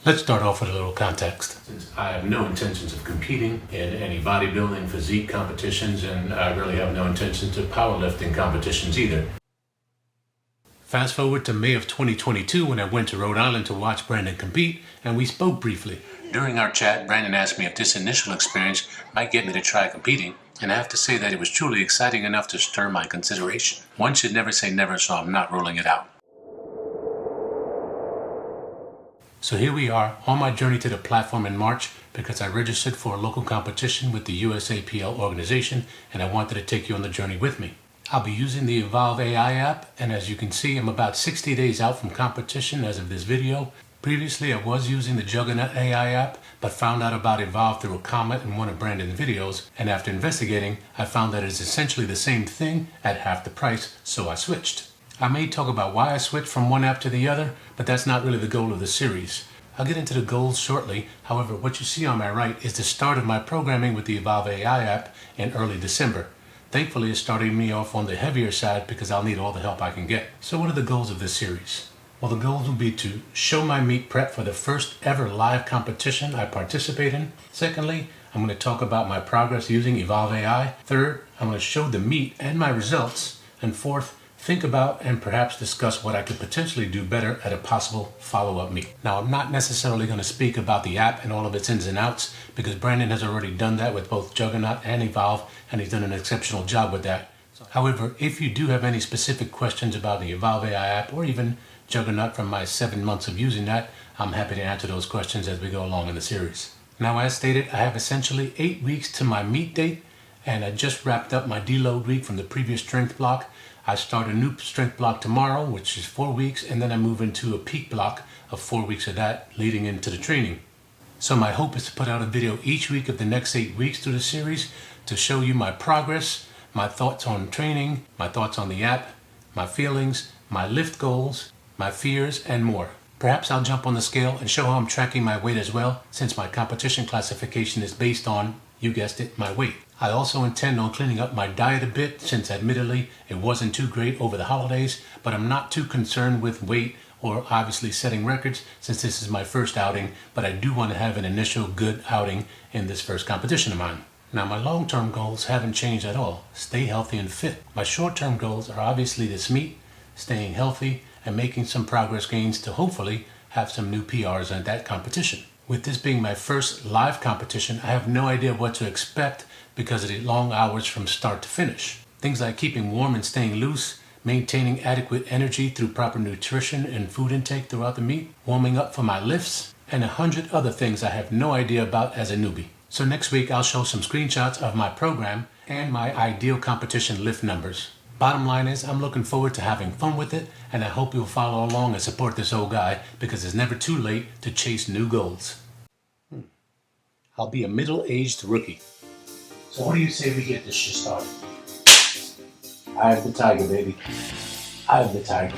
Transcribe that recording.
Let's start off with a little context. Since I have no intentions of competing in any bodybuilding, physique competitions, and I really have no intentions of powerlifting competitions either. Fast forward to May of 2022 when I went to Rhode Island to watch Brandon compete, and we spoke briefly. During our chat, Brandon asked me if this initial experience might get me to try competing, and I have to say that it was truly exciting enough to stir my consideration. One should never say never, so I'm not ruling it out. So here we are on my journey to the platform in March because I registered for a local competition with the USAPL organization, and I wanted to take you on the journey with me. I'll be using the EvolveAI app, and as you can see, I'm about 60 days out from competition as of this video. Previously, I was using the Juggernaut AI app, but found out about Evolve through a comment in one of Brandon's videos, and after investigating, I found that it's essentially the same thing at half the price, so I switched. I may talk about why I switched from one app to the other, but that's not really the goal of the series. I'll get into the goals shortly. However, what you see on my right is the start of my programming with the EvolveAI app in early December. Thankfully, it's starting me off on the heavier side because I'll need all the help I can get. So what are the goals of this series? Well, the goals will be to show my meet prep for the first ever live competition I participate in. Secondly, I'm going to talk about my progress using EvolveAI. Third, I'm going to show the meet and my results. And fourth, think about and perhaps discuss what I could potentially do better at a possible follow-up meet. Now, I'm not necessarily going to speak about the app and all of its ins and outs because Brandon has already done that with both Juggernaut and Evolve, and he's done an exceptional job with that. However, if you do have any specific questions about the EvolveAI app or even Juggernaut from my 7 months of using that, I'm happy to answer those questions as we go along in the series. Now, as stated, I have essentially 8 weeks to my meet date, and I just wrapped up my deload week from the previous strength block. I start a new strength block tomorrow, which is 4 weeks, and then I move into a peak block of 4 weeks of that leading into the training. So my hope is to put out a video each week of the next 8 weeks through the series to show you my progress, my thoughts on training, my thoughts on the app, my feelings, my lift goals, my fears, and more. Perhaps I'll jump on the scale and show how I'm tracking my weight as well, since my competition classification is based on, you guessed it, my weight. I also intend on cleaning up my diet a bit, since admittedly it wasn't too great over the holidays, but I'm not too concerned with weight or obviously setting records since this is my first outing, but I do want to have an initial good outing in this first competition of mine. Now, my long-term goals haven't changed at all. Stay healthy and fit. My short-term goals are obviously this meet, staying healthy, and making some progress gains to hopefully have some new PRs at that competition. With this being my first live competition, I have no idea what to expect because of the long hours from start to finish. Things like keeping warm and staying loose, maintaining adequate energy through proper nutrition and food intake throughout the meet, warming up for my lifts, and 100 other things I have no idea about as a newbie. So next week I'll show some screenshots of my program and my ideal competition lift numbers. Bottom line is, I'm looking forward to having fun with it, and I hope you'll follow along and support this old guy because it's never too late to chase new goals. I'll be a middle-aged rookie. So what do you say we get this shit started? I have the tiger, baby. I have the tiger.